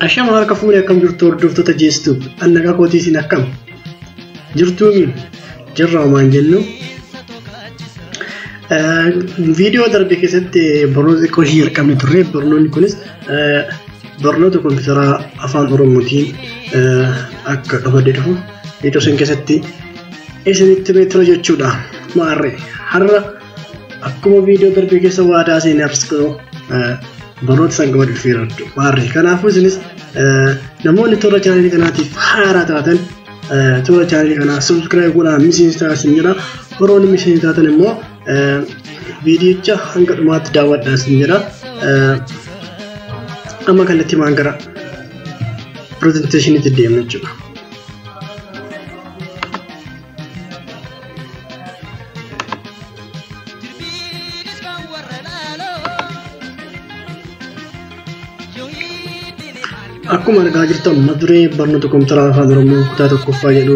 Ashama harka fuudhee akkam jirtu hordoftoota jeestuu annagaa kootii isin akkam jirtuu min jirra homaan jennu viidiyoo darbe keessatti barnoota xiqqoo ishii argamne turre barnoonni kunis barnoota kompiitaraa afaan oromootiin akka qabadee dhufu viidiyoo san keessatti isinitti beektura jechuudha maarree har'a akkuma viidiyoo darbe keessa waadaa seenee abskoo barnoota san qabadee dhufeeradhu maarree kanaafuu isinis namoonni toora chaanelii kanaatiif haaraa taatan toora chaanelii kanaa subscribe godhaa miseensa taasisan jedha horoon miseensa taatan immoo viidiyocha hanga dhumaatti daawwadhaa isin jedha amma kallattii maan gara presentation'itti deemna jechuudha. Akkuma argaa jirtan maduree barnoota kompiitaraa afaan oromoo kutaa tokkoffaa jedhu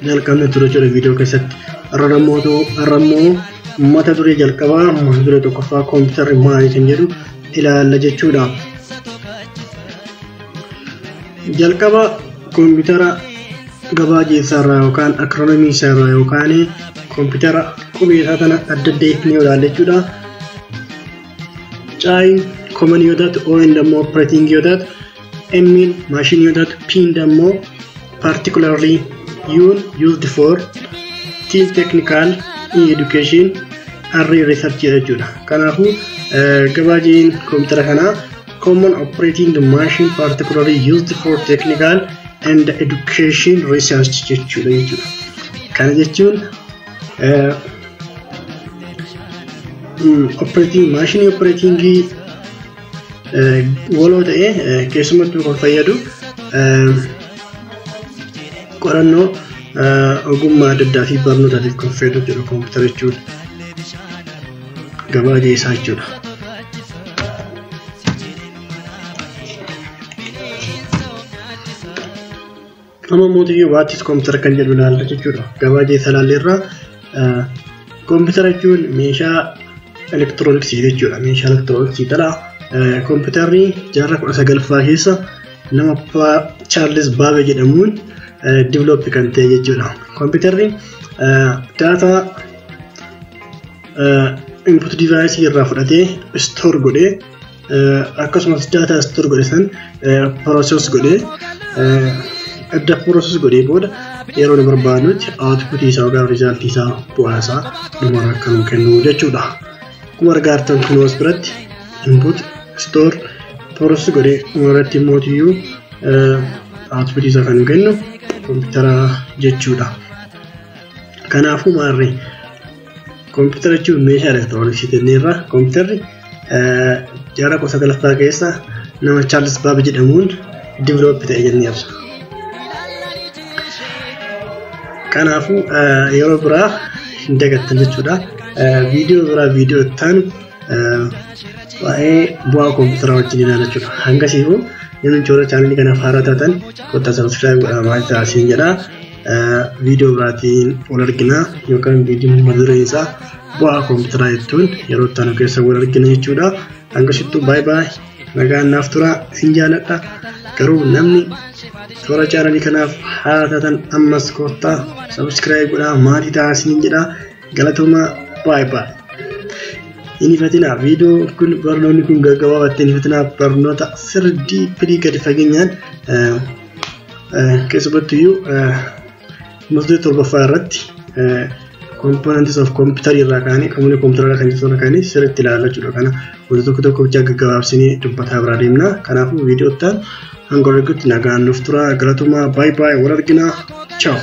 jalqabne ture jechuudha viidiyoo keessatti arrammoo mata duree jalqabaa mata duree tokkoffaa kompiitarri maali kan jedhu ilaalla jechuudha. Jalqaba kompiitara gabaajee isaarraa yookaan akroonimii isaarraa yookaan kompiitara qubee isaa tana adda adda ifnee ilaalla jechuudha. Common yodat or in the more operating yodat emin machine yodat pin the more particularly used for team technical education and research jechuudha. Kanaafuu gabaajeen kompiitara kana common operating the machine particularly used for technical and education research jechuudha. Kana jechuun operating waloo ta'ee keessumattuu kan fayyadu qorannoo ogummaa adda addaa fi barnootaatiif kan fayyadu jechuudha kompiitara jechuudha gabaajee isaa jechuudha. Amma mootii waattis kompiitara kan jedhu ilaalla jechuudha gabaajee isaa ilaalleerraa kompiitara jechuun meeshaa elektirooniksii jechuudha meeshaa elektirooniksii dhalaa. Kompiitarri jaarraa 19ffaa keessa nama Charles Babbage jedhamuun develop kan ta'e jechuudha. Kompiitarri data input device irraa fudhatee store godhee akkasumas data store godhe san process godhee adda process godhee booda yeroo nu barbaadnutti output isaa yookaan result isaa bu'aa isaa numara kan kennu jechuudha. Akkuma argaartan kunuus biratti input store process godhee umarratti mootiyyuu output isaa kan kennu kompiitara jechuudha. Kanaafuu maarree kompiitara jechuun meeshaa elektirooniksii ta'eerra kompiitarri jaarraa 19ffaa keessa nama Charles Babbage jedhamuun develop ta'e jenneerra. Kanaafuu yeroo biraa hin dagattan jechuudha. Viidiyoo biraa viidiyoo ittaan waa'ee bu'aa kompiitaraa wajjin ilaalla jechuudha. Hangasiifuu namni toora chaanelii kanaaf haaraa taatan kottaa subscribe godhaa maal taasisan jedha. Viidiyoo biraatiin wal arginaa yookaan viidiyoo mata dureen isaa bu'aa kompiitaraa jettuun yeroo itti keessa wal argina jechuudha. Hangasittuu bye nagaan naaf tura isin jaalladha. Garuu namni toora chaanelii kanaaf haaraa taatan ammas kottaa subscribe godhaa maal taasisan jedha. Galatoomaa bye. Inifatina video kun barnoonni kun gaggabaabatti inifatina barnoota sirdii firii gadi fageenyaan keessumattuyyuu mata torbaffaa irratti components of computer irraa kaanii qaamni kompiitara kan jirtu kaanii sirriitti ilaalla jechuudha. Kana wantoota tokko tokko bichaa gaggabaabsinee dubbataa biraa deemna. Kanaafuu viidiyoo ittaan hanga walitti nagaan nuuf tura. Galatoomaa bye wal arginaa. Ciao.